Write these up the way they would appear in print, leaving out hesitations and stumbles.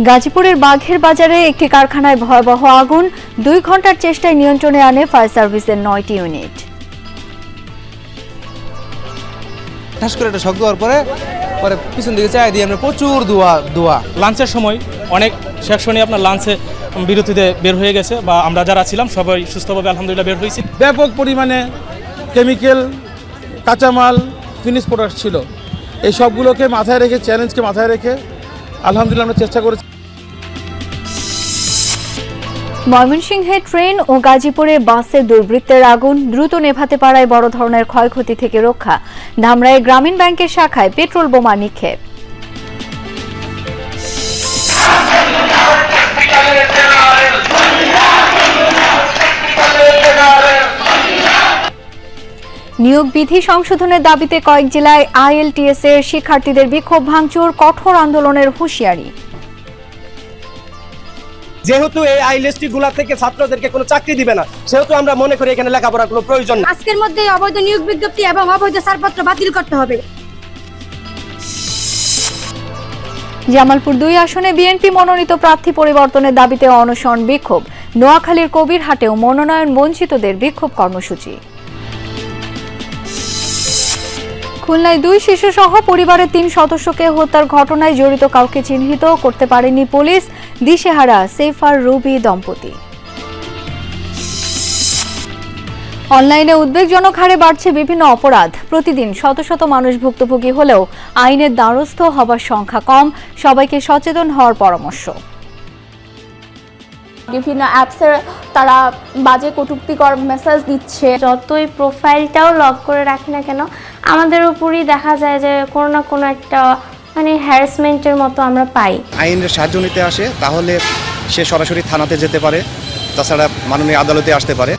গাজীপুরের বাঘের বাজারে একটি কারখানায় ভয়াবহ আগুন, 2 ঘন্টার চেষ্টায় নিয়ন্ত্রণে আনে ফায়ার সার্ভিসের 9টি ইউনিট। ঠাস করে একটা শব্দ হওয়ার পরে পিছন দিকে চাই দিয়ে আমরা প্রচুর ধোঁয়া। লাঞ্চের সময় অনেক সেকশনে আপনার লাঞ্চে বিরতিতে বের হয়ে গেছে বা আমরা যারা ছিলাম সবাই সুস্থভাবে আলহামদুলিল্লাহ বের হয়েছি। ব্যাপক পরিমাণে কেমিক্যাল, কাঁচামাল, ফিনিশ প্রোডাক্ট ছিল। এই সবগুলোকে মাথায় রেখে, চ্যালেঞ্জকে মাথায় রেখে আলহামদুলিল্লাহ আমরা চেষ্টা করেছি। ময়মনসিংহে ট্রেন ও গাজীপুরে বাসে দুর্বৃত্তের আগুন, দ্রুত নেভাতে পারায় বড় ধরনের ক্ষয়ক্ষতি থেকে রক্ষা। ধামরাইয়ে গ্রামীণ ব্যাংকের শাখায় পেট্রোল বোমা নিক্ষেপ। নিয়োগ বিধি সংশোধনের দাবিতে কয়েক জেলায় IELTS এর শিক্ষার্থীদের বিক্ষোভ ভাঙচুর, কঠোর আন্দোলনের হুঁশিয়ারি। যেহেতু এই IELTS গুলা থেকে ছাত্রদেরকে কোনো চাকরি দিবে না, সেহেতু আমরা মনে করি এখানে লেখাপড়ার কোনো প্রয়োজন নেই। আজকের মধ্যে অবৈধ নিয়োগ বিজ্ঞপ্তি এবং অবৈধ ছাড়পত্র বাতিল করতে হবে। জামালপুর 2 আসনে বিএনপি মনোনীত প্রার্থী পরিবর্তনের দাবিতে অনশন, বিক্ষোভ। নোয়াখালীর কবিরহাটেও মনোনয়ন বঞ্চিতদের বিক্ষোভ কর্মসূচি। খুলনায় 2 শিশুসহ পরিবারের 3 সদস্যকে হত্যার ঘটনায় জড়িত কাউকে চিহ্নিত করতে পারেনি পুলিশ, দিশেহারা সেফার রুবি দম্পতি। অনলাইনে উদ্বেগজনক হারে বাড়ছে বিভিন্ন অপরাধ, প্রতিদিন শত শত মানুষ ভুক্তভোগী হলেও আইনের দ্বারস্থ হবার সংখ্যা কম, সবাইকে সচেতন হওয়ার পরামর্শ। বিভিন্ন অ্যাপসের তারা বাজে কটূক্তিকর মেসেজ দিচ্ছে। যতই প্রোফাইলটাও লক করে রাখি না কেন, আমাদের উপরই দেখা যায় যে কোনো না কোনো একটা হ্যারাসমেন্টের মতো আমরা পাই। আইনের সাহায্য নিতে আসে তাহলে সে সরাসরি থানাতে যেতে পারে, তাছাড়া মাননীয় আদালতে আসতে পারে।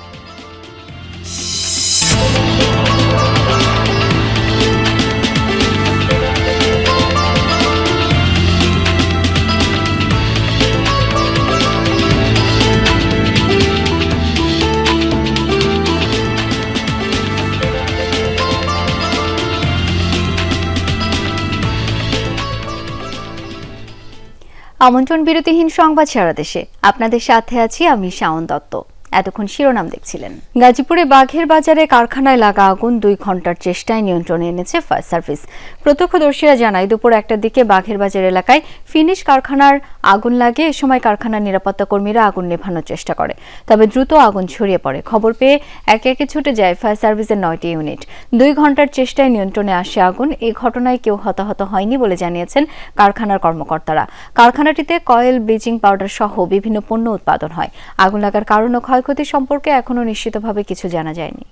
আমন্ত্রণ বিরতিহীন সংবাদ সারা দেশে, আপনাদের সাথে আছি আমি শাওন দত্ত। এতক্ষণ শিরোনাম দেখছিলেন। গাজীপুরে বাঘের বাজারে কারখানায় লাগা আগুন 2 ঘন্টার চেষ্টায় নিয়ন্ত্রণে এনেছে ফায়ার সার্ভিস। প্রত্যক্ষদর্শীরা জানায় দুপুর 1টার দিকে বাঘের বাজার এলাকায় ফিনিশ কারখানার আগুন লাগে। এ সময় কারখানার নিরাপত্তা কর্মীরা আগুন নেভানোর চেষ্টা করে, তবে দ্রুত আগুন ছড়িয়ে পড়ে। খবর পেয়ে একে একে ছুটে যায় ফায়ার সার্ভিসের 9টি ইউনিট। 2 ঘন্টার চেষ্টায় নিয়ন্ত্রণে আসে আগুন। এই ঘটনায় কেউ হতাহত হয়নি বলে জানিয়েছেন কারখানার কর্মকর্তারা। কারখানাটিতে কয়েল, ব্লিচিং পাউডার সহ বিভিন্ন পণ্য উৎপাদন হয়। আগুন লাগার কারণ ও ক্ষয়ক্ষতি সম্পর্কে এখনো নিশ্চিতভাবে কিছু জানা যায়নি।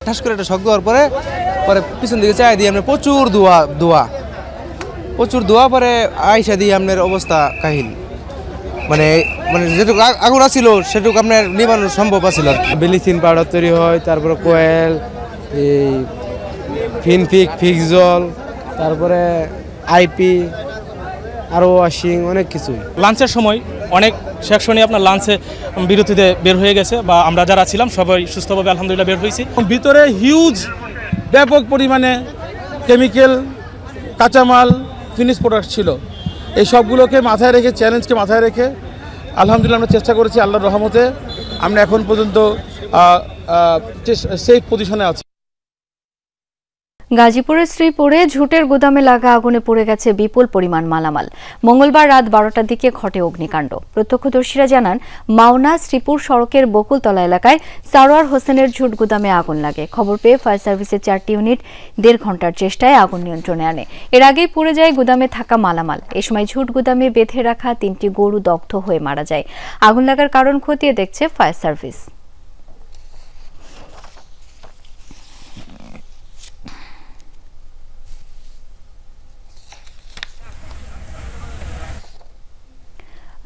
ঠাস করে একটা শব্দ হওয়ার পরে পিছন দিকে চাই দিয়ে আমরা প্রচুর ধোঁয়া পরে আইসা দিয়ে আপনার অবস্থা কাহিল, মানে যেটুকু আগুন ছিল সেটুকু আপনার নিবানো সম্ভব আছিল। ব্লিচিং পাউডার তৈরি হয়, তারপরে কোয়েল, এই ফিনফিক, ফিক্সল, তারপরে আইপি, আরও ওয়াশিং, অনেক কিছু। লাঞ্চের সময় অনেক সেকশনে আপনার লাঞ্চে বিরতিতে বের হয়ে গেছে বা আমরা যারা ছিলাম সবাই সুস্থভাবে আলহামদুলিল্লাহ বের হয়েছি। ভিতরে হিউজ ব্যাপক পরিমাণে কেমিক্যাল, কাঁচামাল, ফিনিশ প্রোডাক্ট ছিল। এই সবগুলোকে মাথায় রেখে, চ্যালেঞ্জকে মাথায় রেখে আলহামদুলিল্লাহ আমরা চেষ্টা করেছি। আল্লাহর রহমতে আমরা এখন পর্যন্ত সেফ পজিশনে আছি। গাজীপুরের শ্রীপুরে ঝুটের গুদামে লাগা আগুনে পড়ে গেছে বিপুল পরিমাণ মালামাল। মঙ্গলবার রাত 12টার দিকে ঘটে অগ্নিকাণ্ড। প্রত্যক্ষদর্শীরা জানান, মাওনা শ্রীপুর সড়কের বকুলতলা এলাকায় সারোয়ার হোসেনের ঝুট গুদামে আগুন লাগে। খবর পেয়ে ফায়ার সার্ভিসের 4টি ইউনিট 1.5 ঘন্টার চেষ্টায় আগুন নিয়ন্ত্রণে আনে। এর আগেই পুড়ে যায় গুদামে থাকা মালামাল। এ সময় ঝুট গুদামে বেঁধে রাখা 3টি গরু দগ্ধ হয়ে মারা যায়। আগুন লাগার কারণ খতিয়ে দেখছে ফায়ার সার্ভিস।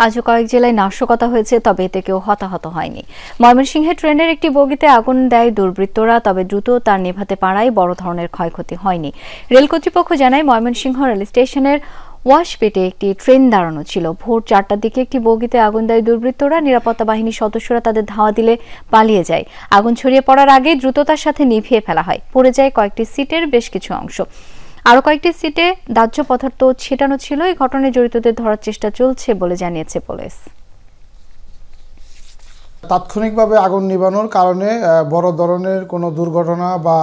আজও কয়েক জেলায় নাশকতা হয়েছে, তবে এতে কেউ হতাহত হয়নি। ময়মনসিংহে ট্রেনের একটি বগিতে আগুন দেয় দুর্বৃত্তরা, তবে দ্রুত তা নেভাতে পারায় বড় ধরনের ক্ষয়ক্ষতি হয়নি। রেল কর্তৃপক্ষ জানায়, ময়মনসিংহ রেল স্টেশনের ওয়াশপেটে একটি ট্রেন দাঁড়ানো ছিল। ভোর 4টার দিকে একটি বগিতে আগুন দেয় দুর্বৃত্তরা। নিরাপত্তা বাহিনীর সদস্যরা তাদের ধাওয়া দিলে পালিয়ে যায়। আগুন ছড়িয়ে পড়ার আগে দ্রুততার সাথে নিভিয়ে ফেলা হয়। পড়ে যায় কয়েকটি সিটের বেশ কিছু অংশ। আরও কয়েকটি সিটে দাহ্য পদার্থ ছিটানো ছিল। এই ঘটনায় জড়িতদের ধরার চেষ্টা চলছে বলে জানিয়েছে পুলিশ। তাৎক্ষণিকভাবে আগুন নিভানোর কারণে বড় ধরনের কোনো দুর্ঘটনা বা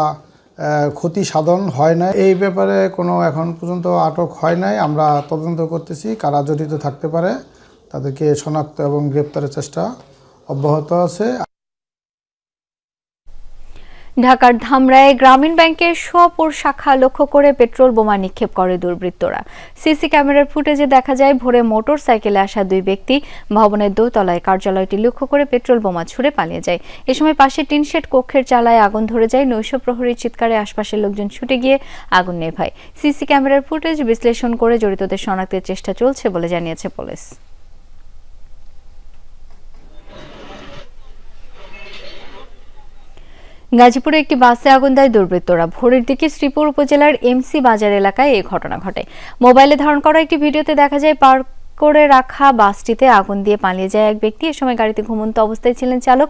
ক্ষতি সাধন হয় না। এই ব্যাপারে কোনো এখন পর্যন্ত আটক হয় নাই। আমরা তদন্ত করতেছি, কারা জড়িত থাকতে পারে তাদেরকে শনাক্ত এবং গ্রেপ্তারের চেষ্টা অব্যাহত আছে। ঢাকার ধামরায় গ্রামীণ ব্যাংকের সোয়াপুর শাখা লক্ষ্য করে পেট্রোল বোমা নিক্ষেপ করে দুর্বৃত্তরা। সিসি ক্যামেরার ফুটেজে দেখা যায় ভোরে মোটর সাইকেলে আসা দুই ব্যক্তি ভবনের দোতলায় কার্যালয়টি লক্ষ্য করে পেট্রোল বোমা ছুড়ে পালিয়ে যায়। এ সময় পাশে টিনশেড কক্ষের চালায় আগুন ধরে যায়। নৈশ প্রহরীর চিৎকারে আশপাশের লোকজন ছুটে গিয়ে আগুন নেভায়। সিসি ক্যামেরার ফুটেজ বিশ্লেষণ করে জড়িতদের শনাক্তের চেষ্টা চলছে বলে জানিয়েছে পুলিশ। গাজীপুরে একটি বাসে আগুন দেয় দুর্বৃত্তরা। ভোরের দিকে শ্রীপুর উপজেলার এমসি বাজার এলাকায় এই ঘটনা ঘটে। মোবাইলে ধারণ করা একটি ভিডিওতে দেখা যায় পার্ক করে রাখা বাসটিতে আগুন দিয়ে পালিয়ে যায় এক ব্যক্তি। এ সময় গাড়িতে ঘুমন্ত অবস্থায় ছিলেন চালক।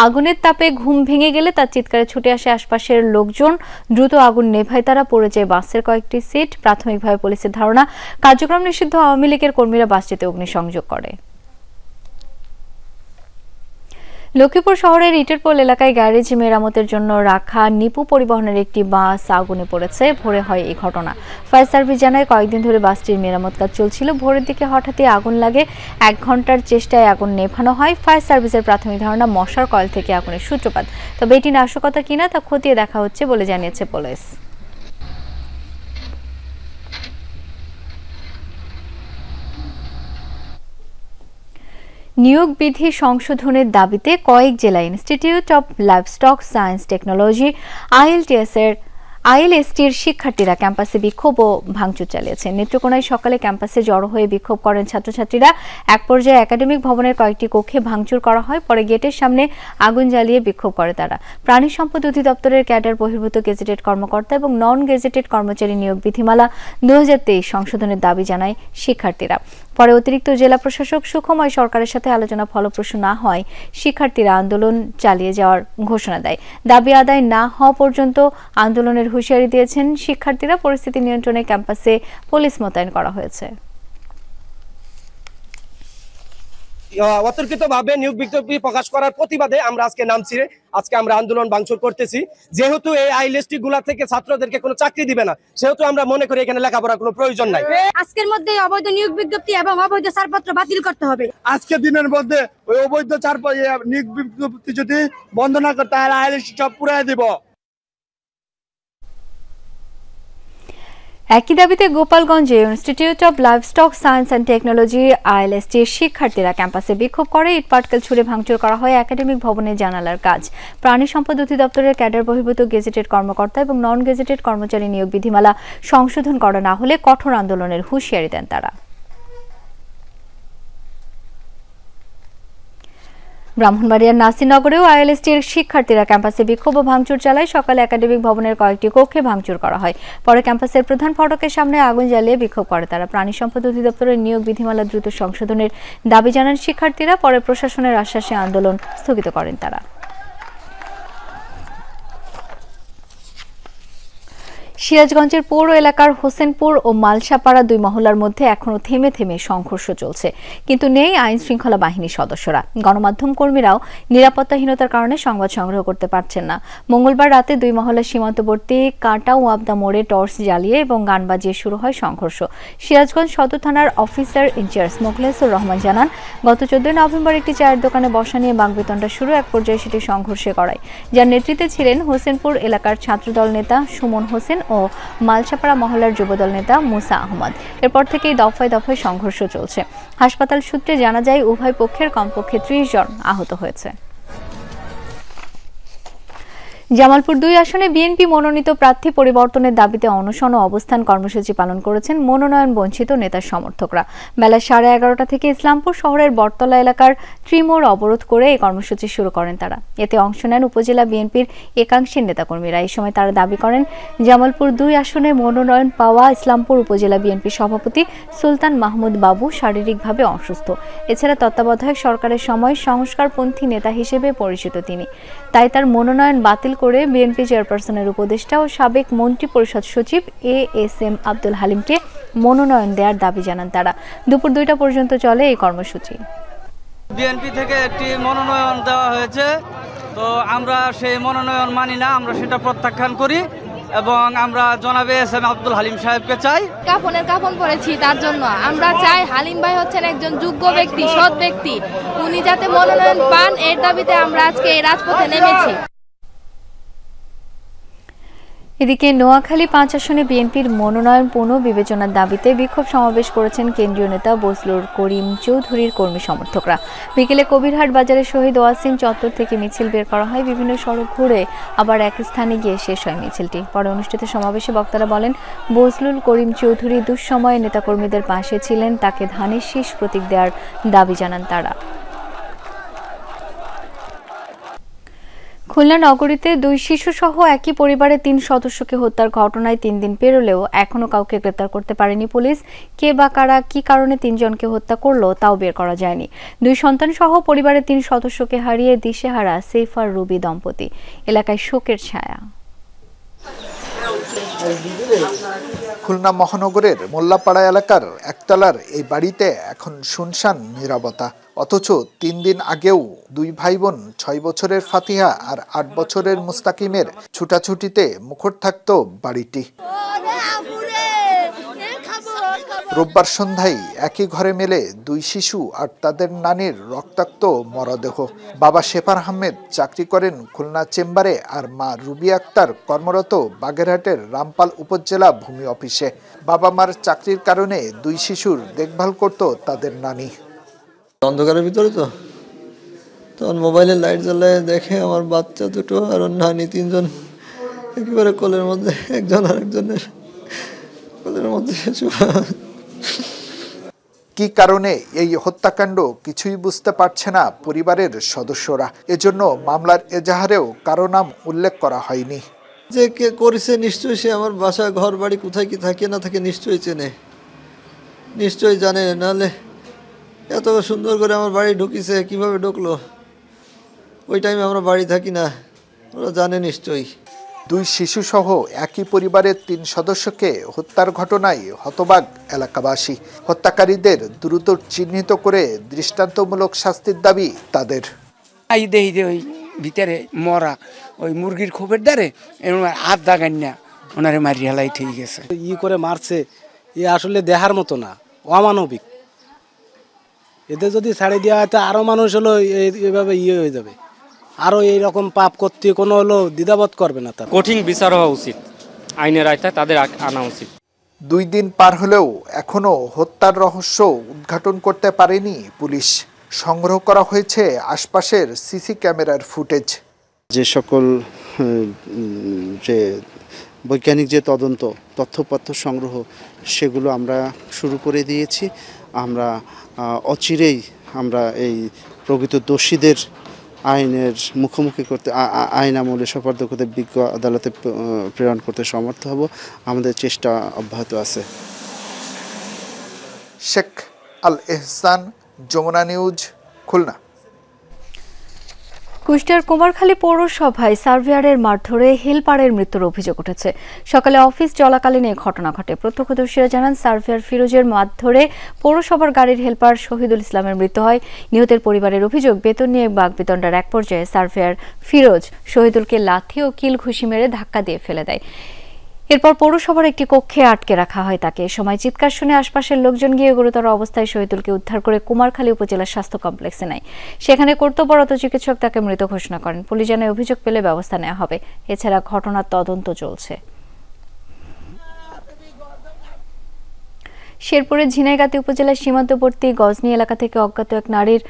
আগুনের তাপে ঘুম ভেঙে গেলে তার চিৎকারে ছুটে আসে আশপাশের লোকজন। দ্রুত আগুন নেভায় তারা। পড়ে যায় বাসের কয়েকটি সিট। প্রাথমিকভাবে পুলিশের ধারণা, কার্যক্রম নিষিদ্ধ আওয়ামী লীগের কর্মীরা বাসটিতে অগ্নিসংযোগ করে। লক্ষ্মীপুর শহরের ইটেরপোল এলাকায় গ্যারেজ মেরামতের জন্য রাখা নিপু পরিবহনের একটি বাস আগুনে পড়েছে। ভোরে হয় এই ঘটনা। ফায়ার সার্ভিস জানায় কয়েকদিন ধরে বাসটির মেরামত কাজ চলছিল। ভোরের দিকে হঠাৎই আগুন লাগে। 1 ঘন্টার চেষ্টায় আগুন নেভানো হয়। ফায়ার সার্ভিসের প্রাথমিক ধারণা মশার কয়েল থেকে আগুনের সূত্রপাত। তবে এটি নাশকতা কিনা তা খতিয়ে দেখা হচ্ছে বলে জানিয়েছে পুলিশ। নিয়োগ বিধি সংশোধনের দাবিতে কয়েক জেলায় institute of livestock science technology আইএলএসটির শিক্ষার্থীরা ক্যাম্পাসে বিক্ষোভ ও ভাঙচুর চালিয়েছে। নেত্রকোনায় সকালে ক্যাম্পাসে জড়ো হয়ে বিক্ষোভ করেন ছাত্রছাত্রীরা। এক পর্যায়ে একাডেমিক ভবনের কয়েকটি কক্ষে ভাঙচুর করা হয়। পরে গেটের সামনে আগুন জ্বালিয়ে বিক্ষোভ করে তারা। প্রাণী সম্পদ অধিদপ্তরের ক্যাডার বহির্ভূত গেজেটেড কর্মকর্তা এবং নন গেজেটেড কর্মচারী নিয়োগ বিধিমালা 2023 সংশোধনের দাবি জানায় শিক্ষার্থীরা। পরে অতিরিক্ত জেলা প্রশাসক সুখময় সরকারের সাথে আলোচনা ফলপ্রসূ না হয় শিক্ষার্থীরা আন্দোলন চালিয়ে যাওয়ার ঘোষণা দেয়। দাবি আদায় না হওয়া পর্যন্ত আন্দোলনের হুঁশিয়ারি দিয়েছেন শিক্ষার্থীরা। পরিস্থিতি নিয়ন্ত্রণে ক্যাম্পাসে পুলিশ মোতায়েন করা হয়েছে। অতর্কিতভাবে নিয়োগ বিজ্ঞপ্তি প্রকাশ করার প্রতিবাদে আমরা আজকে নামছি। আজকে আমরা আন্দোলন ভাঙচুর করতেছি। যেহেতু এই আইএলএসটি গুলা থেকে ছাত্রদেরকে কোনো চাকরি দিবে না, সেহেতু আমরা মনে করি এখানে লেখাপড়ার কোনো প্রয়োজন নাই। আজকের মধ্যে অবৈধ নিয়োগ বিজ্ঞপ্তি এবং অবৈধ ছাড়পত্র বাতিল করতে হবে। আজকে দিনের মধ্যে ওই অবৈধ নিয়োগ বিজ্ঞপ্তি যদি বন্ধ না করে তাহলে আইএলএসটি সব পুরাই দিব। একই দাবিতে গোপালগঞ্জে institute of livestock science and technology আইএলএসটির শিক্ষার্থীরা ক্যাম্পাসে বিক্ষোভ করে। ইট পাটকেল ছুড়ে ভাঙচুর করা হয় একাডেমিক ভবনের জানালার কাজ। প্রাণী সম্পদ অধিদপ্তরের ক্যাডার বহির্ভূত গেজেটেড কর্মকর্তা এবং নন গেজেটেড কর্মচারী নিয়োগ বিধিমালা সংশোধন করা না হলে কঠোর আন্দোলনের হুঁশিয়ারি দেন তারা। ব্রাহ্মণবাড়িয়ার নাসিরনগরেও আইএলএসটির শিক্ষার্থীরা ক্যাম্পাসে বিক্ষোভ ও ভাঙচুর চালায়। সকালে একাডেমিক ভবনের কয়েকটি কক্ষে ভাঙচুর করা হয়। পরে ক্যাম্পাসের প্রধান ফটকের সামনে আগুন জ্বালিয়ে বিক্ষোভ করে তারা। প্রাণী সম্পদ অধিদপ্তরের নিয়োগ বিধিমালা দ্রুত সংশোধনের দাবি জানান শিক্ষার্থীরা। পরে প্রশাসনের আশ্বাসে আন্দোলন স্থগিত করেন তারা। সিরাজগঞ্জের পৌর এলাকার হোসেনপুর ও মালসাপাড়া দুই মহল্লার মধ্যে এখনো থেমে থেমে সংঘর্ষ চলছে, কিন্তু নেই আইন শৃঙ্খলা বাহিনীর সদস্যরা। গণমাধ্যম কর্মীরাও নিরাপত্তাহীনতার কারণে সংবাদ সংগ্রহ করতে পারছেন না। মঙ্গলবার রাতে দুই মহল্লার সীমান্তবর্তী কাটা ওয়াবদা মোড়ে টর্চ জ্বালিয়ে এবং গান বাজিয়ে শুরু হয় সংঘর্ষ। সিরাজগঞ্জ সদর থানার অফিসার ইনচার্জ মোখলেসুর রহমান জানান, গত 14 নভেম্বর একটি চায়ের দোকানে বসা নিয়ে বাগবিতণ্ডা শুরু। এক পর্যায়ে সেটি সংঘর্ষে গড়ায়, যার নেতৃত্বে ছিলেন হোসেনপুর এলাকার ছাত্রদল নেতা সুমন হোসেন ও মালসাপাড়া মহল্লার যুবদল নেতা মুসা আহমদ। এরপর থেকেই দফায় দফায় সংঘর্ষ চলছে। হাসপাতাল সূত্রে জানা যায় উভয় পক্ষের কমপক্ষে 30 জন আহত হয়েছে। জামালপুর 2 আসনে বিএনপি মনোনীত প্রার্থী পরিবর্তনের দাবিতে অনশন ও অবস্থান কর্মসূচি পালন করেছেন মনোনয়ন বঞ্চিত নেতার সমর্থকরা। বেলা 11:30 থেকে ইসলামপুর শহরের বটতলা এলাকার ত্রিমোড় অবরোধ করে এই কর্মসূচি শুরু করেন তারা। এতে অংশ নেন উপজেলা বিএনপির একাংশের নেতাকর্মীরা। এই সময় তারা দাবি করেন জামালপুর 2 আসনে মনোনয়ন পাওয়া ইসলামপুর উপজেলা বিএনপি সভাপতি সুলতান মাহমুদ বাবু শারীরিকভাবে অসুস্থ। এছাড়া তত্ত্বাবধায়ক সরকারের সময় সংস্কারপন্থী নেতা হিসেবে পরিচিত তিনি, তাই তার মনোনয়ন বাতিল করে বিএনপি চেয়ারপারসনের উপদেষ্টা ও সাবেক মন্ত্রী পরিষদ সচিব ASM আব্দুল হালিমকে মনোনয়ন দেওয়ার দাবি জানান তারা। দুপুর 2টা পর্যন্ত চলে এই কর্মসূচি। বিএনপি থেকে একটি মনোনয়ন দেওয়া হয়েছে, তো আমরা সেই মনোনয়ন মানি না, আমরা সেটা প্রত্যাখ্যান করি এবং আমরা জনাবে ASM আব্দুল হালিম সাহেবকে চাই। কাফন পড়েছি, তার জন্য আমরা চাই হালিম ভাই হচ্ছেন একজন যোগ্য ব্যক্তি, সৎ ব্যক্তি, উনি যাতে মনোনয়ন পান এর দাবিতে আমরা আজকে এই রাজপথে নেমেছি। এদিকে নোয়াখালী 5 আসনে বিএনপির মনোনয়ন পুনঃবিবেচনার দাবিতে বিক্ষোভ সমাবেশ করেছেন কেন্দ্রীয় নেতা বজলুর করিম চৌধুরীর কর্মী সমর্থকরা। বিকেলে কবিরহাট বাজারে শহীদ ওয়াসিম চত্বর থেকে মিছিল বের করা হয়। বিভিন্ন সড়ক ঘুরে আবার এক স্থানে গিয়ে শেষ হয় মিছিলটি। পরে অনুষ্ঠিত সমাবেশে বক্তারা বলেন, বজলুল করিম চৌধুরী দুঃসময়ে নেতাকর্মীদের পাশে ছিলেন, তাকে ধানের শীষ প্রতীক দেওয়ার দাবি জানান তারা। খুলনা নগরীতে 2 শিশুসহ একই পরিবারের 3 সদস্যকে হত্যার ঘটনায় 3 দিন পেরোলেও এখনো কাউকে গ্রেপ্তার করতে পারেনি পুলিশ। কে বা কারা কি কারণে 3 জনকে হত্যা করলো তাও বের করা যায়নি। 2 সন্তান সহ পরিবারের 3 সদস্যকে হারিয়ে দিশেহারা সেফার রুবি দম্পতি। এলাকায় শোকের ছায়া। খুলনা মহানগরের মোল্লাপাড়া এলাকার একতলার এই বাড়িতে এখন শুনশান নীরবতা। অথচ 3 দিন আগেও 2 ভাই বোন 6 বছরের ফাতিহা আর 8 বছরের মুস্তাকিমের ছুটাছুটিতে মুখর থাকত বাড়িটি। রোববার সন্ধ্যায় একই ঘরে মেলে 2 শিশু আর তাদের নানির রক্তাক্ত মরদেহ। বাবা শেফার আহমেদ চাকরি করেন খুলনা চেম্বারে, আর মা রুবি আক্তার কর্মরত বাগেরহাটের রামপাল উপজেলা ভূমি অফিসে। বাবা মার চাকরির কারণে 2 শিশুর দেখভাল করত তাদের নানি। অন্ধকারের ভিতরে তো তখন মোবাইলে লাইট জ্বালায় দেখে আমার বাচ্চা দুটো আর নানি 3 জন একেবারে কোলের মধ্যে, একজন আরেকজনের কোলের মধ্যে। কি কারণে এই হত্যাকাণ্ড কিছুই বুঝতে পারছে না পরিবারের সদস্যরা। এজন্য মামলার এজাহারেও কারো নাম উল্লেখ করা হয়নি। যে কে করেছে নিশ্চয়ই সে আমার বাসা ঘর বাড়ি কোথায় কি থাকে না থাকে নিশ্চয়ই চেনে, নিশ্চয়ই জানে, নাহলে এত সুন্দর করে আমার বাড়ি ঢুকিছে কিভাবে ঢুকলো? ওই টাইমে আমরা বাড়ি থাকি না, ওরা জানে নিশ্চয়ই। 2 শিশু সহ একই পরিবারের 3 সদস্যকে হত্যার ঘটনায় হতবাক এলাকাবাসী। হত্যাকারীদের দ্রুত চিহ্নিত করে দৃষ্টান্তমূলক শাস্তির দাবি তাদের। ওই ভিতরে মরা ওই মুরগির খোপের দ্বারে হাত দাগান না, ওনারে মারি হেলাই ঠিক গেছে। করে মারছে, এ আসলে দেহার মতো না, অমানবিক। এদের যদি ছাড়ে দেওয়া হয় তো আরো মানুষ হলো এভাবে হয়ে যাবে, আরো এইরকম পাপ করতে কোনো হলো দ্বিধাবোধ করবে না। তার কঠিন বিচার হওয়া উচিত, আইনের আয়তায় তাদের আনা উচিত। 2 দিন পার হলেও এখনো হত্যার রহস্য উদ্ঘাটন করতে পারেনি পুলিশ। সংগ্রহ করা হয়েছে আশপাশের সিসি ক্যামেরার ফুটেজ। যে সকল যে বৈজ্ঞানিক যে তদন্ত তথ্যপত্র সংগ্রহ সেগুলো আমরা শুরু করে দিয়েছি। আমরা অচিরেই আমরা এই প্রকৃত দোষীদের আইনের মুখোমুখি করতে, আইন আমলে সোপর্দ করতে, বিজ্ঞ আদালতে প্রেরণ করতে সমর্থ হব। আমাদের চেষ্টা অব্যাহত আছে। শেখ আল এহসান, যমুনা নিউজ, খুলনা। কুষ্টিয়ার কুমারখালী পৌরসভায় সার্ভেয়ারের মারধরে হেলপারের মৃত্যুর অভিযোগ উঠেছে। সকালে অফিস চলাকালীন এই ঘটনা ঘটে। প্রত্যক্ষদর্শীরা জানান, সার্ভেয়ার ফিরোজের মারধরে পৌরসভার গাড়ির হেলপার শহীদুল ইসলামের মৃত্যু হয়। নিহতের পরিবারের অভিযোগ, বেতন নিয়ে বাগবিতণ্ডার এক পর্যায়ে সার্ভেয়ার ফিরোজ শহীদুলকে লাথি ও কিল ঘুষি মেরে ধাক্কা দিয়ে ফেলে দেয়। এরপর পৌরসভার একটি কক্ষে আটকে রাখা হয় তাকে। এ সময় চিৎকার শুনে আশপাশের লোকজন গিয়ে গুরুতর অবস্থায় শহীদুলকে উদ্ধার করে কুমারখালী উপজেলা স্বাস্থ্য কমপ্লেক্সে নেয়। সেখানে কর্তব্যরত চিকিৎসক তাকে মৃত ঘোষণা করেন। পুলিশ জানায়, অভিযোগ পেলে ব্যবস্থা নেওয়া হবে। এছাড়া ঘটনার তদন্ত চলছে। শেরপুরের ঝিনাইগাতি উপজেলার সীমান্তবর্তী গজনী এলাকা থেকে অজ্ঞাত এক নারীর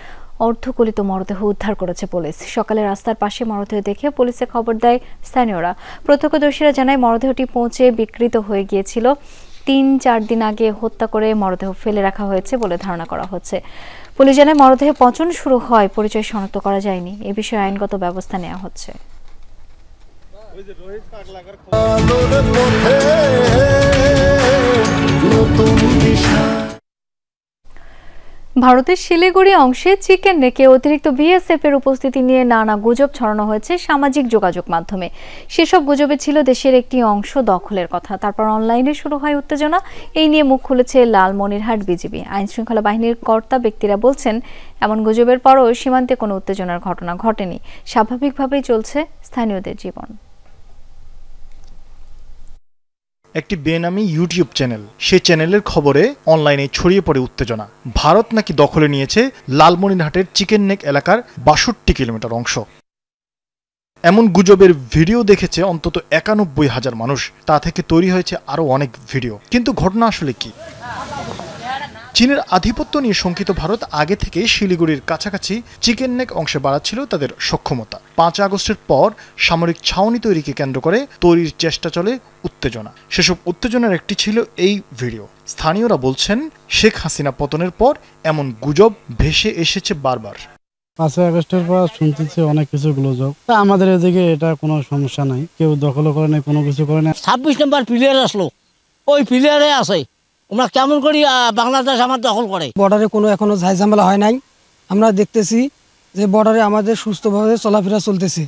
অর্ধগলিত মরদেহ উদ্ধার করেছে পুলিশ। সকালে রাস্তার পাশে মরদেহ দেখে পুলিশে খবর দেয় স্থানীয়রা। প্রত্যক্ষদর্শীরা জানায় মরদেহটি পৌঁছে বিকৃত হয়ে গিয়েছিল। 3-4 দিন আগে হত্যা করে মরদেহ ফেলে রাখা হয়েছে বলে ধারণা করা হচ্ছে। পুলিশ জানায় মরদেহে পচন শুরু হয়, পরিচয় শনাক্ত করা যায়নি। এ বিষয়ে আইনগত ব্যবস্থা নেওয়া হচ্ছে। ভারতের শিলিগুড়ি অংশে চিকেন নেকে অতিরিক্ত বিএসএফ এর উপস্থিতি নিয়ে নানা গুজব ছড়ানো হয়েছে সামাজিক যোগাযোগ মাধ্যমে। সেসব গুজবে ছিল দেশের একটি অংশ দখলের কথা। তারপর অনলাইনে শুরু হয় উত্তেজনা। এই নিয়ে মুখ খুলেছে লালমনিরহাট বিজিবি। আইন শৃঙ্খলা বাহিনীর কর্তা ব্যক্তিরা বলছেন, এমন গুজবের পরও সীমান্তে কোনো উত্তেজনার ঘটনা ঘটেনি। স্বাভাবিকভাবেই চলছে স্থানীয়দের জীবন। একটি বেনামি ইউটিউব চ্যানেল, সেই চ্যানেলের খবরে অনলাইনে ছড়িয়ে পড়ে উত্তেজনা। ভারত নাকি দখলে নিয়েছে লালমনিরহাটের চিকেন নেক এলাকার 62 কিলোমিটার অংশ। এমন গুজবের ভিডিও দেখেছে অন্তত 91,000 মানুষ। তা থেকে তৈরি হয়েছে আরো অনেক ভিডিও। কিন্তু ঘটনা আসলে কি? চীনের আধিপত্য নিয়ে শঙ্কিত ভারত আগে থেকে শিলিগুড়ির কাছাকাছি চিকেন নেক অংশে বাড়াচ্ছিল তাদের সক্ষমতা। 5 আগস্টের পর সামরিক ছাউনি তৈরিকে কেন্দ্র করে তৈরির চেষ্টা চলে উত্তেজনা। সেসব উত্তেজনার একটি ছিল এই ভিডিও। স্থানীয়রা বলছেন, শেখ হাসিনা পতনের পর এমন গুজব ভেসে এসেছে বারবার। 5 আগস্টের পর শুনতেছি অনেক কিছু গুজব। তা আমাদের এদিকে এটা কোনো সমস্যা নাই, কেউ দখল করে নাই, কোনো কিছু করে নাই। 26 নম্বর প্লেয়ার আসলো, ওই প্লেয়ারে আছে। আমরা কেমন করি বাংলাদেশ আমার দখল করে? বর্ডারে কোনো এখনো ঝামেলা হয় নাই। আমরা দেখতেছি যে বর্ডারে আমাদের সুস্থভাবে চলাফেরা চলতেছে।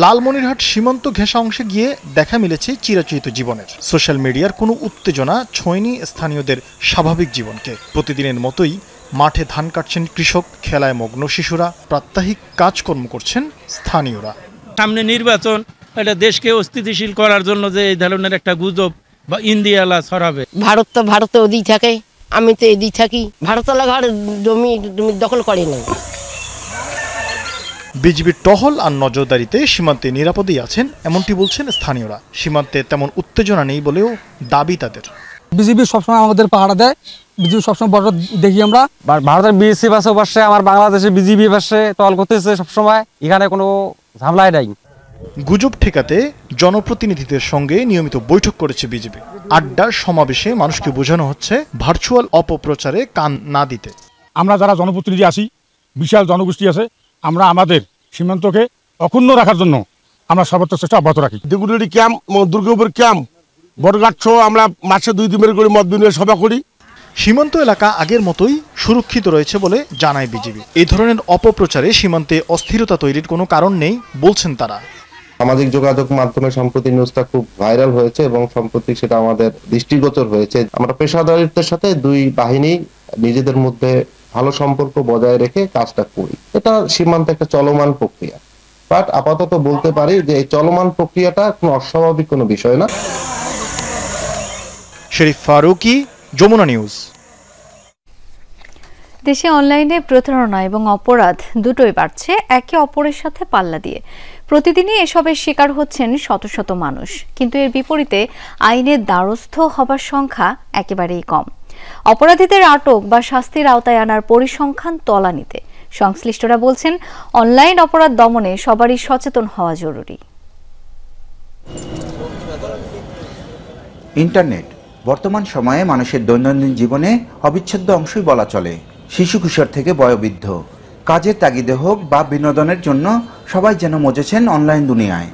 লালমনিরহাট সীমান্ত ঘেঁষা অংশে গিয়ে দেখা মিলেছে চিরাচরিত জীবনের। সোশ্যাল মিডিয়ার কোনো উত্তেজনা ছোঁয়নি স্থানীয়দের স্বাভাবিক জীবনকে। প্রতিদিনের মতোই মাঠে ধান কাটছেন কৃষক, খেলায় মগ্ন শিশুরা, প্রাত্যহিক কাজকর্ম করছেন স্থানীয়রা। সামনে নির্বাচন, এটা দেশকে অস্থিতিশীল করার জন্য যে এই ধরনের একটা গুজব বা ইন্ডিয়ালা ছড়াবে। ভারত তো ভারতে ওদিক থাকে, আমি তো এদিক থাকি। ভারত ঘর জমি দখল করে নাই। বিজিবির টহল আর নজরদারিতে সীমান্তে নিরাপদেই আছেন এমনটি বলছেন স্থানীয়রা। সীমান্তে তেমন উত্তেজনা নেই বলেও দাবি তাদের। বিজিবি সবসময় আমাদের পাহারা দেয়, বিজিবি সবসময় বর্ডার দেখি আমরা। ভারতের বিএসএফ আছে পাশে, আমার বাংলাদেশের বিজিবি পাশে টহল করতেছে সবসময়, এখানে কোনো ঝামেলাই নাই। গুজব ঠেকাতে জনপ্রতিনিধিদের সঙ্গে নিয়মিত বৈঠক করেছে বিজেপি। আড্ডা সমাবেশে মানুষকে বোঝানো হচ্ছে ভার্চুয়াল অপপ্রচারে কান না দিতে। আমরা যারা জনপ্রতিনিধি আছি, বিশাল জনগোষ্ঠী আছে, আমরা আমাদের সীমান্তকে অক্ষুণ্ণ রাখার জন্য আমরা সর্বোচ্চ চেষ্টা অব্যাহত রাখি। দিগুড়ি ক্যাম্প, দুর্গাপুর ক্যাম্প, বড়ঘাট সহ আমরা মাসে 2 দিনের করে মত বিনিময় সভা করি। সীমান্ত এলাকা আগের মতোই সুরক্ষিত রয়েছে বলে জানায় বিজেপি। এই ধরনের অপপ্রচারে সীমান্তে অস্থিরতা তৈরির কোনো কারণ নেই বলছেন তারা। সামাজিক যোগাযোগ মাধ্যমে সম্প্রতি নিউজটা খুব ভাইরাল হয়েছে এবং সম্প্রতি সেটা আমাদের দৃষ্টিগোচর হয়েছে। আমরা পেশাদারিত্বের সাথে 2 বাহিনী নিজেদের মধ্যে ভালো সম্পর্ক বজায় রেখে কাজটা করি। এটা সীমান্তে একটা চলমান প্রক্রিয়া, বাট আপাতত বলতে পারি যে এই চলমান প্রক্রিয়াটা কোনো অস্বাভাবিক কোনো বিষয় না। শরীফ ফারুকি, যমুনা নিউজ। দেশে অনলাইনে প্রতারণা এবং অপরাধ দুটোই বাড়ছে একে অপরের সাথে পাল্লা দিয়ে। প্রতিদিনই এসবের শিকার হচ্ছেন শত শত মানুষ, কিন্তু এর বিপরীতে আইনের দ্বারস্থ হবার সংখ্যা একেবারেই কম। অপরাধীদের আটক বা শাস্তির আওতায় আনার পরিসংখ্যান তলানিতে। সংশ্লিষ্টরা বলছেন, অনলাইন অপরাধ দমনে সবারই সচেতন হওয়া জরুরি। ইন্টারনেট বর্তমান সময়ে মানুষের দৈনন্দিন জীবনে অবিচ্ছেদ্য অংশই বলা চলে। শিশু কিশোর থেকে বয়োবৃদ্ধ, কাজের তাগিদে হোক বা বিনোদনের জন্য সবাই যেন মজেছেন অনলাইন দুনিয়ায়।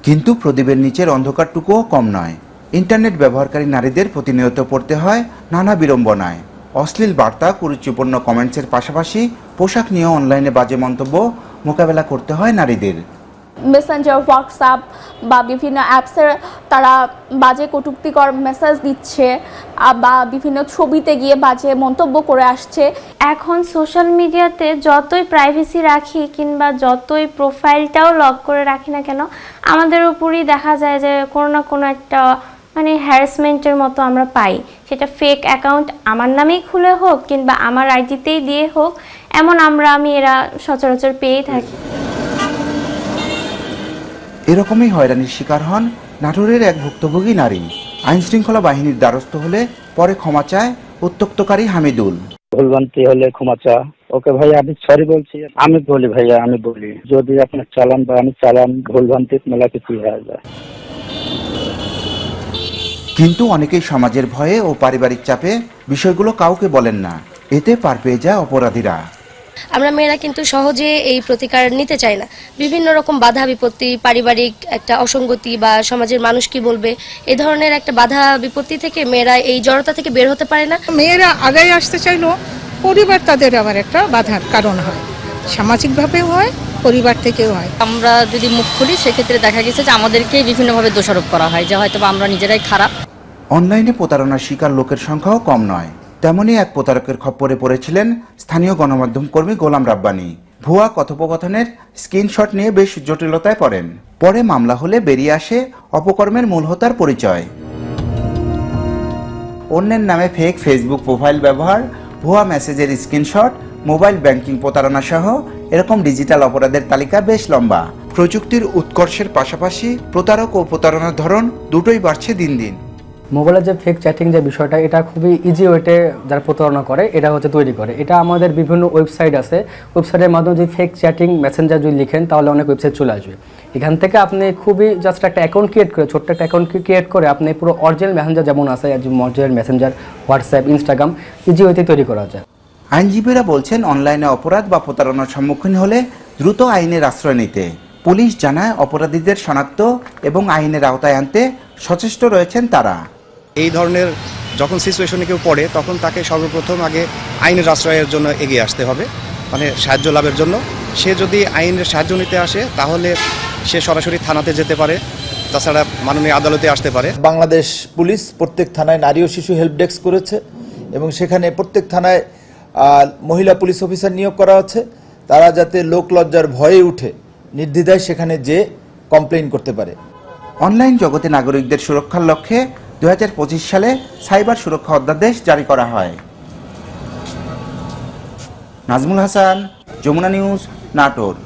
কিন্তু প্রদীপের নিচের অন্ধকারটুকুও কম নয়। ইন্টারনেট ব্যবহারকারী নারীদের প্রতিনিয়ত পড়তে হয় নানা বিড়ম্বনায়। অশ্লীল বার্তা, কুরুচিপূর্ণ কমেন্টসের পাশাপাশি পোশাক নিয়েও অনলাইনে বাজে মন্তব্য মোকাবেলা করতে হয় নারীদের। মেসেঞ্জার, হোয়াটসঅ্যাপ বা বিভিন্ন অ্যাপসের তারা বাজে কটূক্তিকর মেসেজ দিচ্ছে বা বিভিন্ন ছবিতে গিয়ে বাজে মন্তব্য করে আসছে। এখন সোশ্যাল মিডিয়াতে যতই প্রাইভেসি রাখি কিংবা যতই প্রোফাইলটাও লক করে রাখি না কেন, আমাদের উপরই দেখা যায় যে কোনো না কোনো একটা হ্যারাসমেন্টের মতো আমরা পাই। সেটা ফেক অ্যাকাউন্ট আমার নামেই খুলে হোক কিংবা আমার আইডিতেই দিয়ে হোক, এমন আমি এরা সচরাচর পেয়েই থাকি। এরকমই হয়রানির শিকার হন নাটোরের এক ভুক্তভোগী নারী। আইনশৃঙ্খলা বাহিনীর দ্বারস্থ হলে পরে ক্ষমা চায় উত্ত্যক্তকারী হামিদুল। ভুলভ্রান্তি হলে ক্ষমা চা। ওকে ভাইয়া আমি সরি বলছি। আমি বলি ভাইয়া, আমি বলি যদি আপনার চালান বা আমি চালান ভুলভ্রান্তি মেলা কিছু হয়ে যায়। কিন্তু অনেকেই সমাজের ভয়ে ও পারিবারিক চাপে বিষয়গুলো কাউকে বলেন না, এতে পার পেয়ে যায় অপরাধীরা। আমরা মেয়েরা কিন্তু সহজে এই প্রতিকার নিতে চাই না। বিভিন্ন রকম বাধা বিপত্তি, পারিবারিক একটা অসঙ্গতি বা সমাজের মানুষ কি বলবে, এই ধরনের একটা বাধা বিপত্তি থেকে মেয়েরা এই জড়তা থেকে বের হতে পারে না। মেয়েরা আগে আসতে চাইলো, পরিবার তাদের আবার একটা বাধার কারণ হয়, সামাজিকভাবেও হয়, পরিবার থেকেও হয়। আমরা যদি মুখ খুলি সেক্ষেত্রে দেখা গেছে যে আমাদেরকে বিভিন্নভাবে দোষারোপ করা হয় যে হয়তো আমরা নিজেরাই খারাপ। অনলাইনে প্রতারণার শিকার লোকের সংখ্যাও কম নয়। তেমনই এক প্রতারকের খপ্পরে পড়েছিলেন স্থানীয় গণমাধ্যম কর্মী গোলাম রাব্বানী। ভুয়া কথোপকথনের স্ক্রিনশট নিয়ে বেশ জটিলতায় পড়েন। পরে মামলা হলে বেরিয়ে আসে অপকর্মের মূল হোতার পরিচয়। অন্যের নামে ফেক ফেসবুক প্রোফাইল ব্যবহার, ভুয়া মেসেজের স্ক্রিনশট, মোবাইল ব্যাংকিং প্রতারণা সহ এরকম ডিজিটাল অপরাধের তালিকা বেশ লম্বা। প্রযুক্তির উৎকর্ষের পাশাপাশি প্রতারক ও প্রতারণার ধরন দুটোই বাড়ছে দিন দিন। মোবাইলের যে ফেক চ্যাটিং যে বিষয়টা, এটা খুবই ইজি ওয়েতে যারা প্রতারণা করে এটা হচ্ছে তৈরি করে। এটা আমাদের বিভিন্ন ওয়েবসাইট আছে, ওয়েবসাইটের মাধ্যমে যদি ফেক চ্যাটিং মেসেঞ্জার যদি লিখেন তাহলে অনেক ওয়েবসাইট চলে আসবে। এখান থেকে আপনি খুবই জাস্ট একটা অ্যাকাউন্ট ক্রিয়েট করে, ছোট্ট একটা অ্যাকাউন্ট ক্রিয়েট করে আপনি পুরো অরিজিনাল মেসেঞ্জার যেমন আছে, original Messenger, WhatsApp, Instagram easy ওয়েতে তৈরি করা যায়। আইনজীবীরা বলছেন অনলাইনে অপরাধ বা প্রতারণার সম্মুখীন হলে দ্রুত আইনের আশ্রয় নিতে। পুলিশ জানায় অপরাধীদের শনাক্ত এবং আইনের আওতায় আনতে সচেষ্ট রয়েছেন তারা। এই ধরনের যখন সিচুয়েশনে কেউ পড়ে তখন তাকে সর্বপ্রথম আগে আইনের আশ্রয়ের জন্য এগিয়ে আসতে হবে, মানে সাহায্য লাভের জন্য। সে যদি আইনের সাহায্য নিতে আসে তাহলে সে সরাসরি থানাতে যেতে পারে, তাছাড়া মাননীয় আদালতে আসতে পারে। বাংলাদেশ পুলিশ প্রত্যেক থানায় নারী ও শিশু হেল্প ডেস্ক করেছে এবং সেখানে প্রত্যেক থানায় মহিলা পুলিশ অফিসার নিয়োগ করা হচ্ছে। তারা যাতে লোক লজ্জার ভয়ে উঠে নির্দ্বিধায় সেখানে যে কমপ্লেইন করতে পারে। অনলাইন জগতে নাগরিকদের সুরক্ষার লক্ষ্যে 2025 সালে সাইবার সুরক্ষা অধ্যাদেশ জারি করা হয়। নাজমুল হাসান, যমুনা নিউজ, নাটোর।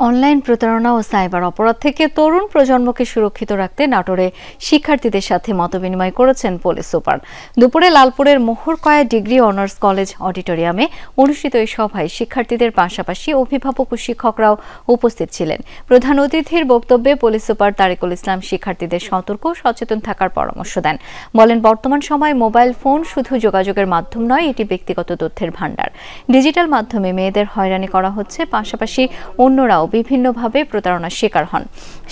অনলাইন প্রতারণা ও সাইবার অপরাধ থেকে তরুণ প্রজন্মকে সুরক্ষিত রাখতে নাটোরে শিক্ষার্থীদের সাথে মতবিনিময় করেছেন পুলিশ সুপার। দুপুরে লালপুরের মোহরকয়া ডিগ্রি অনার্স কলেজ অডিটোরিয়ামে অনুষ্ঠিত এই সভায় শিক্ষার্থীদের পাশাপাশি অভিভাবক ও শিক্ষকরাও উপস্থিত ছিলেন। প্রধান অতিথির বক্তব্যে পুলিশ সুপার তারিকুল ইসলাম শিক্ষার্থীদের সতর্ক ও সচেতন থাকার পরামর্শ দেন। বলেন, বর্তমান সময়ে মোবাইল ফোন শুধু যোগাযোগের মাধ্যম নয়, এটি ব্যক্তিগত তথ্যের ভান্ডার। ডিজিটাল মাধ্যমে মেয়েদের হয়রানি করা হচ্ছে, পাশাপাশি অন্যরাও বিভিন্নভাবে প্রতারণার শিকার হন।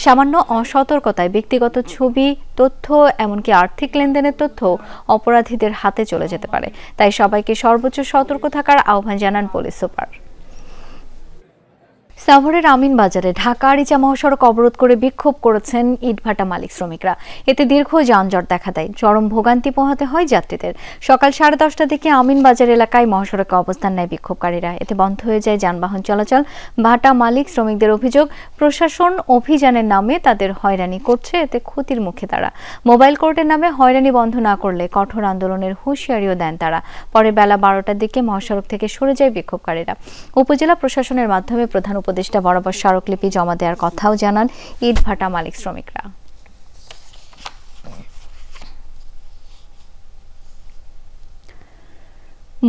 সামান্য অসতর্কতায় ব্যক্তিগত ছবি, তথ্য, এমনকি আর্থিক লেনদেনের তথ্য অপরাধীদের হাতে চলে যেতে পারে। তাই সবাইকে সর্বোচ্চ সতর্ক থাকার আহ্বান জানান পুলিশ সুপার। সাভারের আমিন বাজারে ঢাকা আরিচা মহাসড়ক অবরোধ করে বিক্ষোভ করেছেন ইটভাটা মালিক শ্রমিকরা। এতে দীর্ঘ যানজট দেখা দেয়, চরম ভোগান্তি পোহাতে হয় যাত্রীদের। সকাল 10:30 দিকে আমিন বাজার এলাকায় মহাসড়কে অবস্থান নেয় বিক্ষোভকারীরা। এতে বন্ধ হয়ে যায় যানবাহন চলাচল। ভাটা মালিক শ্রমিকদের অভিযোগ, প্রশাসন অভিযানের নামে তাদের হয়রানি করছে, এতে ক্ষতির মুখে তারা। মোবাইল কোর্টের নামে হয়রানি বন্ধ না করলে কঠোর আন্দোলনের হুঁশিয়ারিও দেন তারা। পরে বেলা 12টার দিকে মহাসড়ক থেকে সরে যায় বিক্ষোভকারীরা। উপজেলা প্রশাসনের মাধ্যমে প্রধান উপদেষ্টা বরাবর স্মারকলিপি জমা দেওয়ার কথাও জানান ইটভাটা মালিক শ্রমিকরা।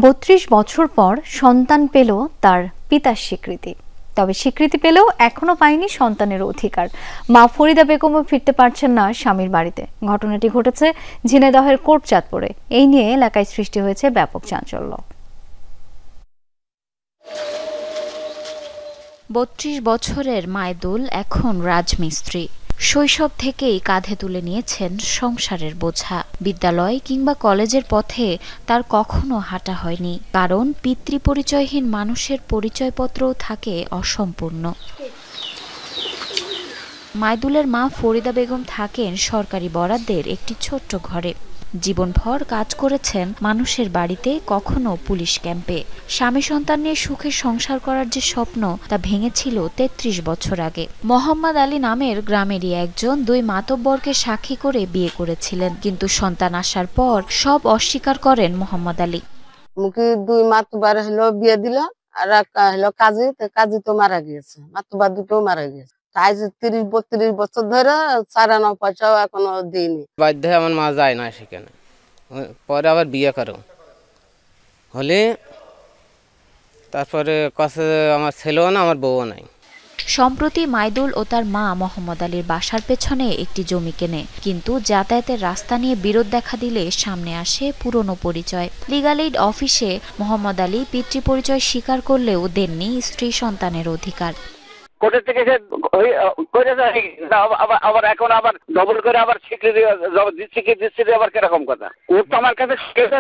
32 বছর পর সন্তান পেল তার পিতার স্বীকৃতি। তবে স্বীকৃতি পেলেও এখনো পায়নি সন্তানের অধিকার। মা ফরিদা বেগমও ফিরতে পারছেন না স্বামীর বাড়িতে। ঘটনাটি ঘটেছে ঝিনাইদহের কোটচাঁদপুরে। এই নিয়ে এলাকায় সৃষ্টি হয়েছে ব্যাপক চাঞ্চল্য। 32 বছরের মায়দুল এখন রাজমিস্ত্রি। শৈশব থেকেই কাঁধে তুলে নিয়েছেন সংসারের বোঝা। বিদ্যালয় কিংবা কলেজের পথে তার কখনো হাঁটা হয়নি, কারণ পিতৃপরিচয়হীন মানুষের পরিচয়পত্রও থাকে অসম্পূর্ণ। মায়দুলের মা ফরিদা বেগম থাকেন সরকারি বরাদ্দের একটি ছোট্ট ঘরে। জীবনভর কাজ করেছেন মানুষের বাড়িতে, কখনো পুলিশ ক্যাম্পে। স্বামী সন্তান নিয়ে সুখে সংসার করার যে স্বপ্ন, তা ভেঙেছিল 33 বছর আগে। মোহাম্মদ আলী নামের গ্রামেরই একজন 2 মাতব্বরকে সাক্ষী করে বিয়ে করেছিলেন, কিন্তু সন্তান আসার পর সব অস্বীকার করেন মোহাম্মদ আলী। মুখে 2 মাতব্বর হলো বিয়ে দিল, আর একটা হলো কাজী তো মারা গিয়েছে, মাতব্বর দুটো মারা গিয়েছে। আজ 30-32 বছর ধরে 4 পয়সাও এখনো দিইনি। বাধ্য হয়ে আমার মা যায় না সেখানে, পরে আবার বিয়ে করো। হলে তারপরে কাছে আমার ছেলেও না, আমার বউও নাই। সম্প্রতি মাইদুল ও তার মা মোহাম্মদ আলীর বাসার পেছনে একটি জমি কেনে, কিন্তু যাতায়াতের রাস্তা নিয়ে বিরোধ দেখা দিলে সামনে আসে পুরনো পরিচয়। লিগ্যাল এইড অফিসে মোহাম্মদ আলী পিতৃ পরিচয় স্বীকার করলেও দেননি স্ত্রী সন্তানের অধিকার। কোর্টের থেকে আবার এখন আবার ডবল করে আবার স্বীকৃতি দিচ্ছে আবার কিরকম কথা? ওর তো আমার কাছে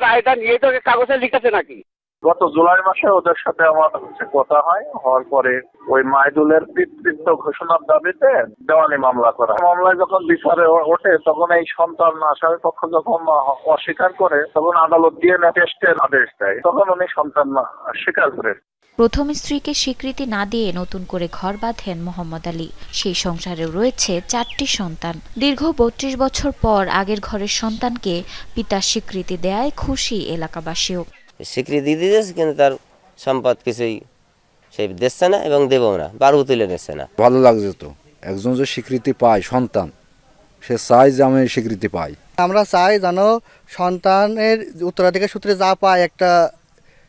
রায়টা নিয়ে তো কাগজে লিখেছে নাকি? গত জুলাই মাসে ওদের সাথে আমার কথা হয়, হওয়ার পরে ওই মাইদুলের পিতৃত্ব ঘোষণার দাবিতে দেওয়ানি মামলা করা। মামলায় যখন বিচারে ওঠে তখন এই সন্তান আসামি পক্ষ যখন অস্বীকার করে তখন আদালত ডিএনএ টেস্টের আদেশ দেয়, তখন উনি সন্তান স্বীকার করে। প্রথম স্ত্রীকে স্বীকৃতি না দিয়ে নতুন করে ঘর বাঁধেন মোহাম্মদ আলী। সেই সংসারে রয়েছে 4টি সন্তান। দীর্ঘ 32 বছর পর আগের ঘরের সন্তানকে পিতার স্বীকৃতি দেয়ায় খুশি এলাকাবাসীও। স্বীকৃতি দিয়েছে কিন্তু তার সম্পদ কিছুই সে দিচ্ছে না এবং দেবও না, বারু তুলে নিচ্ছে না। ভালো লাগছে তো, একজন যে স্বীকৃতি পায় সন্তান, সে চাই যে আমি স্বীকৃতি পাই। আমরা চাই যেন সন্তানের উত্তরাধিকার সূত্রে যা পায় একটা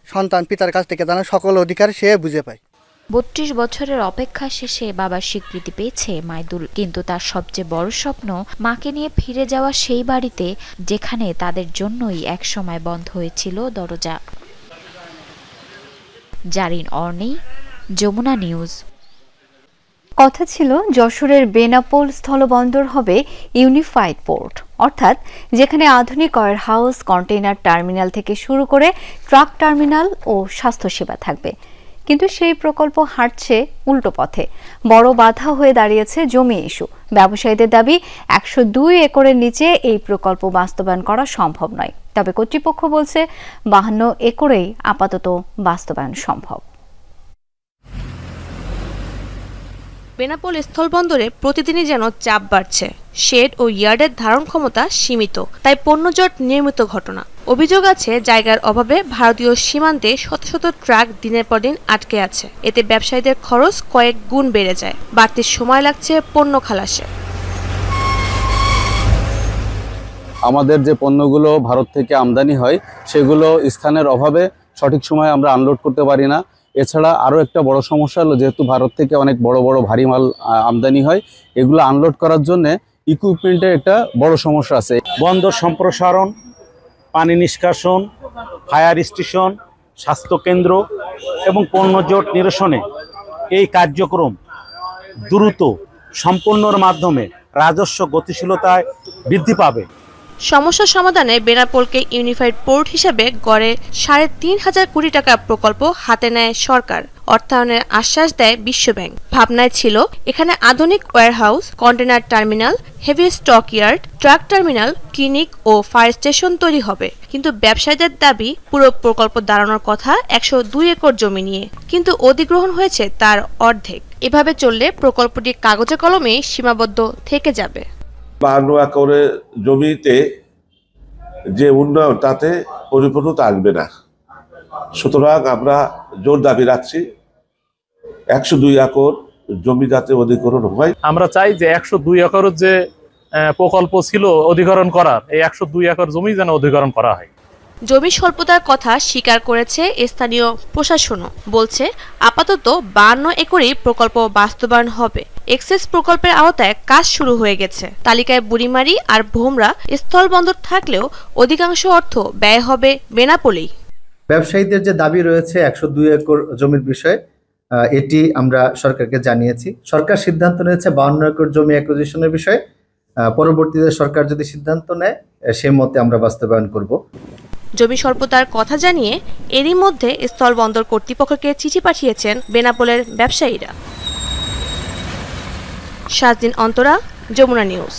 সন্তান পিতার কাছ থেকে যেন সকল অধিকার সে বুঝে পায়। 32 বছরের অপেক্ষা শেষে বাবার স্বীকৃতি পেয়েছে মাইদুল, কিন্তু তার সবচেয়ে বড় স্বপ্ন মাকে নিয়ে ফিরে যাওয়া সেই বাড়িতে যেখানে তাদের জন্যই একসময় বন্ধ হয়েছিল দরজা। জারিন অর্নি, যমুনা নিউজ। কথা ছিল যশোরের বেনাপোল স্থলবন্দর হবে ইউনিফাইড পোর্ট, অর্থাৎ যেখানে আধুনিক ওয়্যার হাউস, কন্টেইনার টার্মিনাল থেকে শুরু করে ট্রাক টার্মিনাল ও স্বাস্থ্যসেবা থাকবে। কিন্তু সেই প্রকল্প হাঁটছে উল্টো পথে। বড় বাধা হয়ে দাঁড়িয়েছে জমি ইস্যু। ব্যবসায়ীদের দাবি 102 একরের নিচে এই প্রকল্প বাস্তবায়ন করা সম্ভব নয়। তবে কর্তৃপক্ষ বলছে 52 একরেই আপাতত বাস্তবায়ন সম্ভব। বেনাপোল স্থলবন্দরে প্রতিদিনই যেন চাপ বাড়ছে। শেড ও ইয়ার্ডের ধারণ ক্ষমতা সীমিত, তাই পণ্যজট নিয়মিত ঘটনা। অভিযোগ আছে জায়গার অভাবে ভারতীয় সীমান্তে শত শত ট্রাক দিনের পর দিন আটকে আছে। এতে ব্যবসায়ীদের খরচ কয়েক গুণ বেড়ে যায়, বাড়তি সময় লাগছে পণ্য খালাসে। আমাদের যে পণ্যগুলো ভারত থেকে আমদানি হয় সেগুলো স্থানের অভাবে সঠিক সময়ে আমরা আনলোড করতে পারি না। এছাড়া আরও একটা বড় সমস্যা হলো, যেহেতু ভারত থেকে অনেক বড় বড় ভারী মাল আমদানি হয়, এগুলো আনলোড করার জন্য ইকুইপমেন্টের একটা বড় সমস্যা আছে। বন্দর সম্প্রসারণ, পানি নিষ্কাশন, ফায়ার স্টেশন, স্বাস্থ্যকেন্দ্র এবং পণ্যজট নিরসনে এই কার্যক্রম দ্রুত সম্পন্নর মাধ্যমে রাজস্ব গতিশীলতায় বৃদ্ধি পাবে। সমস্যা সমাধানে বেনাপোলকে ইউনিফাইড পোর্ট হিসেবে গড়ে ৩,৫০০ কোটি টাকা প্রকল্প হাতে নেয় সরকার। অর্থায়নের আশ্বাস দেয় বিশ্বব্যাংক। ভাবনায় ছিল এখানে আধুনিক warehouse, container terminal, heavy stock yard, truck terminal, clinic ও ফায়ার স্টেশন তৈরি হবে। কিন্তু ব্যবসায়ীদের দাবি পুরো প্রকল্প দাঁড়ানোর কথা 102 একর জমি নিয়ে, কিন্তু অধিগ্রহণ হয়েছে তার অর্ধেক। এভাবে চললে প্রকল্পটি কাগজে কলমে সীমাবদ্ধ থেকে যাবে। 52 একরের জমিতে যে উন্নয়ন তাতে পরিপূর্ণতা আসবে না। সুতরাং আমরা জোর দাবি রাখছি 102 একর জমি যাতে অধিগ্রহণ হয়। আমরা চাই যে 102 একরের যে প্রকল্প ছিল অধিগ্রহণ করার, এই 102 একর জমি যেন অধিগ্রহণ করা হয়। জমি স্বল্পতার কথা স্বীকার করেছে স্থানীয় প্রশাসনও, বলছে আপাতত 52 একরেই প্রকল্প বাস্তবায়ন হবে। এক্সেস প্রকল্পের আওতায় কাজ শুরু হয়ে গেছে। তালিকায় বুড়িমারি আর ভোমরা স্থলবন্দর থাকলেও অধিকাংশ অর্থ ব্যয় হবে বেনাপোলেই। ব্যবসায়ীদের যে দাবি রয়েছে 102 একর জমির বিষয়ে, এটি আমরা সরকারকে জানিয়েছি। সরকার সিদ্ধান্ত নিয়েছে 52 একর জমি অ্যাকুইজিশনের বিষয়ে। পরবর্তীতে সরকার যদি সিদ্ধান্ত নেয় সেই মতে আমরা বাস্তবায়ন করব। জমি স্বল্পতার কথা জানিয়ে এরই মধ্যে স্থলবন্দর কর্তৃপক্ষকে চিঠি পাঠিয়েছেন বেনাপোলের ব্যবসায়ীরা। শাহদিন অন্তরা, যমুনা নিউজ।